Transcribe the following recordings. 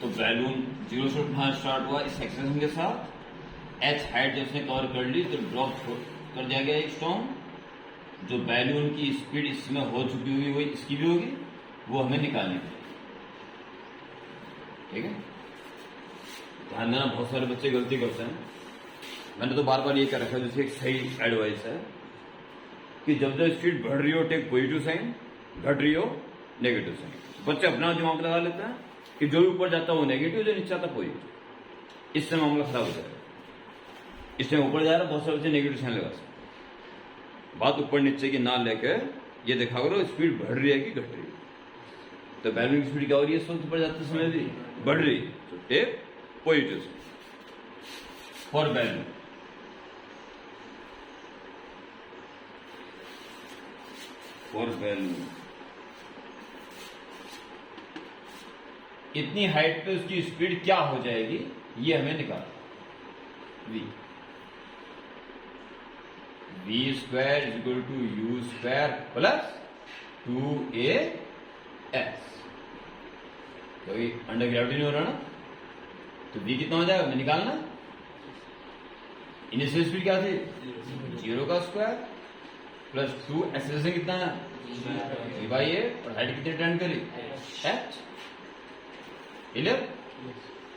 तो बैलून 0 से उठना स्टार्ट हुआ इस एक्सेलेरेशन के साथ, h हाइट जब उसने कवर कर ली तो ड्रॉप कर दिया गया एक स्टोन। जो बैलून की स्पीड इसमें हो चुकी हुई वही इसकी भी होगी, वो हमें निकालनी पड़ेगी। ठीक है, ध्यान देना, बहुत सारे बच्चे गलती करते हैं। मैंने तो बार बार ये कर रखा है, जैसे एक सही एडवाइस है कि जब जब स्पीड बढ़ रही हो टेक पॉजिटिव साइन, घट रही हो नेगेटिव साइन। बच्चे अपना दिमाग लगा लेते हैं कि जो भी ऊपर जाता है वो नेगेटिव, जो नीचे आता पॉजिटिव। इससे मामला खराब हो जाएगा। इससे ऊपर जा रहा है, बहुत सारे बच्चे नेगेटिव साइन लगा सकते। बात ऊपर नीचे की ना लेकर ये देखा करो स्पीड बढ़ रही है कि घट रही है। तो बैलून की स्पीड क्या हो रही है इस वक्त ऊपर जाते समय भी बढ़ रही है, तो take positive for balloon. For balloon इतनी हाइट पे उसकी स्पीड क्या हो जाएगी ये हमें निकालना। v square is equal to u square plus 2as। क्योंकि अंडर ग्रेविटी नहीं हो रहा ना, तो v कितना हो जाएगा हमें निकालना। इनिशियल स्पीड क्या थी 0 का स्क्वायर प्लस 2 एक्सेलरेशन कितना है v बाई ए, और हाइट कितनी टर्न करी h। क्लियर?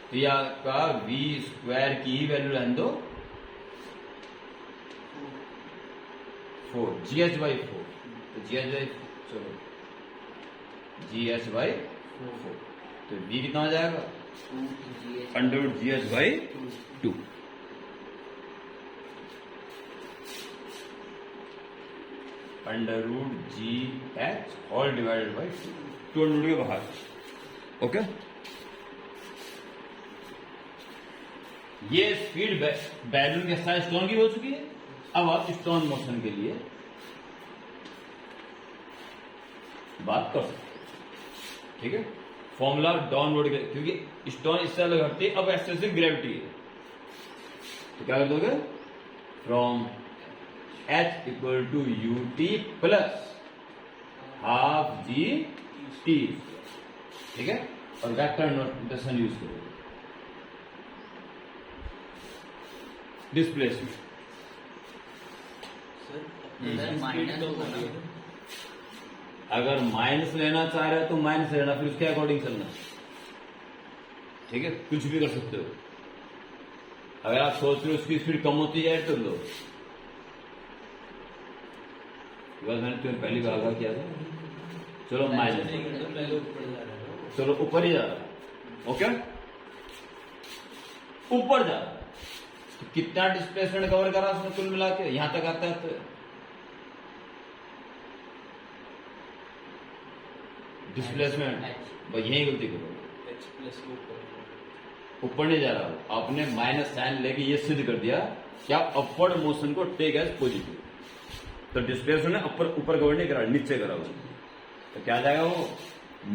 तो ये आपका v स्क्वायर की वैल्यू रहने दो 4 GH बाई 4। तो GH बाई चलो GH बाई 4, तो v कितना हो जाएगा under GH by 2। Under root GH all divided by 2 under के बाहर। ओके, ये स्पीड बैलून के साथ स्टोन की हो चुकी है। अब आप स्टोन मोशन के लिए बात कर सकते हैं। ठीक है, फॉर्मूला डाउनवर्ड, क्योंकि स्टोन इससे अलग हटती है, अब एक्सेसिव ग्रेविटी है। तो क्या कर दोगे, from h equal to ut plus half g t. ठीक है, और वेक्टर नोटेशन यूज करोगे। डिस्प्लेसमेंट अगर माइनस लेना चाह रहे हो तो माइनस लेना, फिर उसके अकॉर्डिंग चलना। ठीक है, कुछ भी कर सकते हो। अगर आप सोच रहे हो उसकी स्पीड कम होती है तो लो। मैंने तुम्हें पहली बार आगाह किया था, चलो माइनस, चलो ऊपर ही जा रहा है। ओके, ऊपर जा रहा है तो कितना डिस्प्लेसमेंट कवर करा उसने कुल मिला के यहां तक आता है। तो डिस्प्लेसमेंट भाई यही गलती करो, ऊपर नहीं जा रहा हो। आपने माइनस साइन लेके ये सिद्ध कर दिया कि आप अपवर्ड मोशन को टेक एज पॉजिटिव। तो डिस्प्लेसमेंट ने ऊपर कवर नहीं करा, नीचे करा वो, तो क्या जाएगा वो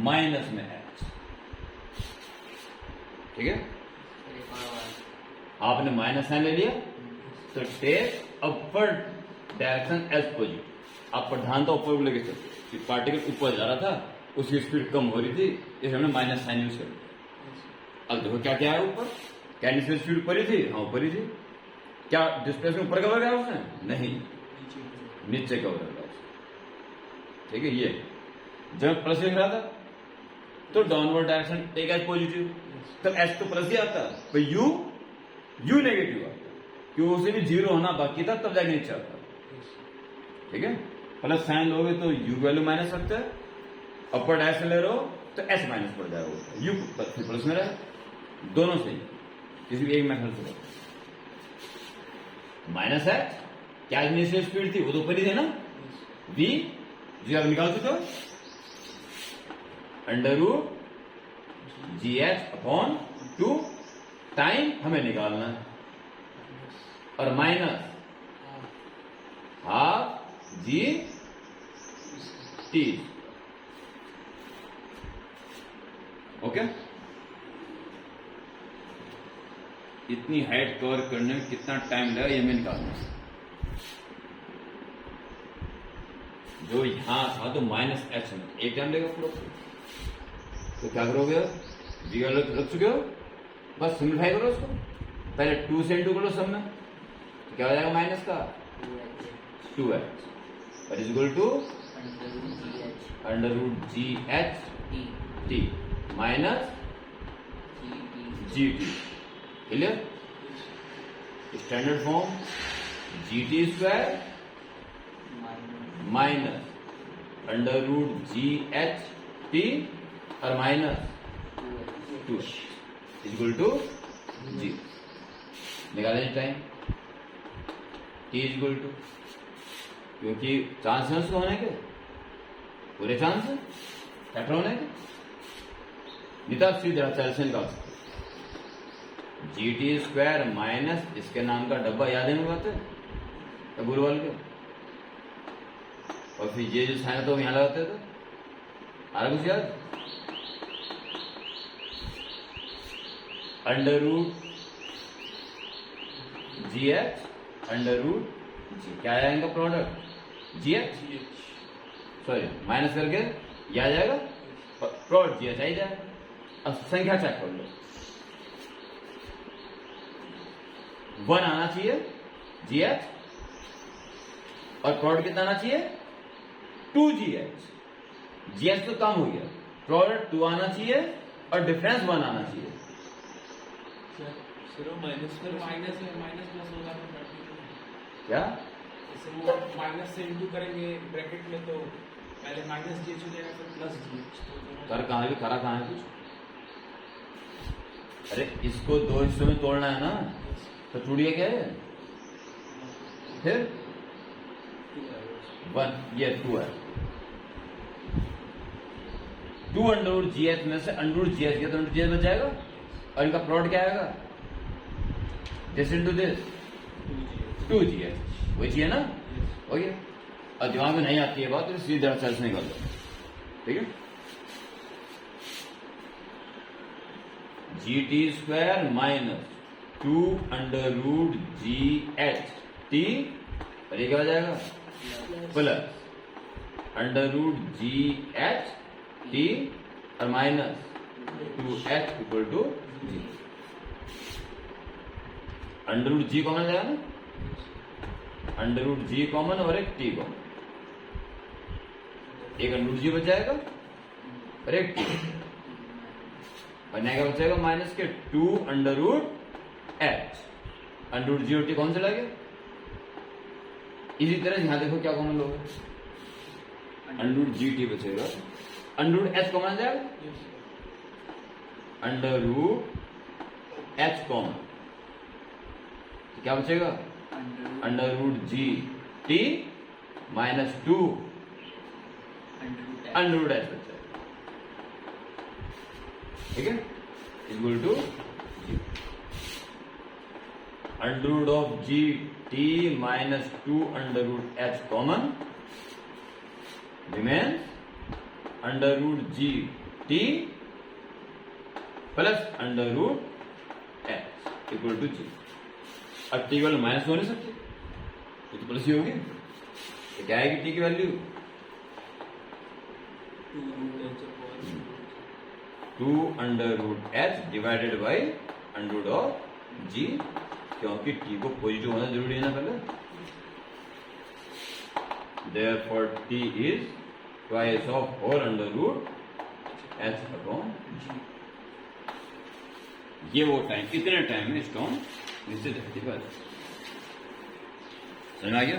माइनस में h। ठीक है, आपने माइनस साइन ले लिया तो take upward direction as positive. आप प्रधान तो ऊपर को लेके चलते कि पार्टिकल ऊपर जा रहा था, उसकी स्पीड कम हो रही थी, इसलिए हमने माइनस साइन यूज कर दिया। अब देखो क्या क्या है ऊपर, क्या इनिशियल स्पीड ऊपर ही थी? हाँ ऊपर ही थी। क्या डिस्प्लेसमेंट ऊपर कवर करा उसने? नहीं, नीचे कवर करा उसने। ठीक है, ये जब प्लस लिख रहा था तो downward direction take as positive, तब एच तो प्लस ही आता, तो यू नेगेटिव आता, क्यों उसे भी 0 होना बाकी था, तब जाके नीचे आता। ठीक है, प्लस साइन लोगे तो यू वैल्यू माइनस रखते हैं, अपर डायरेक्शन ले रहे हो तो एस माइनस पड़ जाएगा, यू प्लस में रहे। दोनों से किसी भी एक मेथड से माइनस है, क्या इनिशियल स्पीड थी वो तो ऊपर ही थे ना, v जो आप निकाल चुके हो under root GH upon 2 time हमें निकालना है, और minus half g t. Okay, इतनी हाइट कवर करने में कितना टाइम लगेगा ये हमें निकालना है। जो यहां था तो -h में एक टाइम लेगा पूरा, तो क्या करोगे जी का रख चुके हो, बस सिंप्लीफाई करो उसको। पहले 2 से इंटू करो सब में, तो क्या हो जाएगा माइनस का 2h और is equal to under root g h t minus g t. Clear? Standard form g t square minus under root g h t और माइनस 2 इक्वल टू जी। निकालें टाइम टी इक्वल टू, क्योंकि chance है उसको होने के, पूरे chance है factor होने के, निता सीधा चल निकाल सकते। जी टी स्क्वायर माइनस इसके नाम का डब्बा याद है मेरी बात है गुरुवाल के, और फिर ये जो साइन तो यहाँ लगाते थे, आ रहा कुछ याद? Under root g h under root g, क्या आया इनका product g h, sorry minus करके यह आ जाएगा प्रोडक्ट जी एच आ जाएगा। अब संख्या चेक कर लो, 1 आना चाहिए जी एच और प्रोडक्ट कितना आना चाहिए 2 जी एच। जी एच तो कम हो गया, प्रोडक्ट 2 आना चाहिए और डिफरेंस 1 आना चाहिए। माइनस प्लस होगा तो क्या वो माइनस से इंटू करेंगे ब्रैकेट में, तो पहले माइनस जी हो जाएगा फिर प्लस जी। कर कहाँ भी करा कहाँ है कुछ? अरे इसको 2 हिस्सों में तोड़ना है ना, तो टूटिए क्या है फिर 1 ये 2 है। 2 अंडर रूट जी एच में से अंडर रूट जी एच गया तो अंडर जी एच बच जाएगा, और इनका प्लॉट क्या आएगा this into this 2 ji H, वही चाहिए ना, हो गया। और दिमाग में नहीं आती है बात तो सीधा चल से निकाल दो, ठीक है। G t square minus 2 under root g h t, और ये क्या हो जाएगा plus under root g h t और minus 2h equal to g. Under root g common जाएगा ना, अंडर रूट जी कॉमन और एक टी कॉमन, एक अंडर रूट जी बच जाएगा और एक टी, और क्या बचेगा माइनस के 2 under root h. Under root g और टी कौन से लगे? इसी तरह यहां देखो क्या कॉमन लोगे, अंडर रूट जी टी बचेगा, अंडर रूट एच कॉमन जाएगा, अंडर रूट एच कॉमन, तो क्या बचेगा under root g t minus 2 under root h बचेगा, ठीक है, equal to under root of g t minus 2 under root h common remains under root g t plus under root h equal to g. अब t की value minus हो नहीं सकती, ये तो प्लस ही होगी, तो क्या आएगी टी की value 2 under root h divided by under root of g, क्योंकि टी को पॉजिटिव होना जरूरी है ना पहले, therefore t is twice of 4 under root h upon g। ये वो टाइम, कितने टाइम में स्टोन निश्चित है, समझ में आ गया?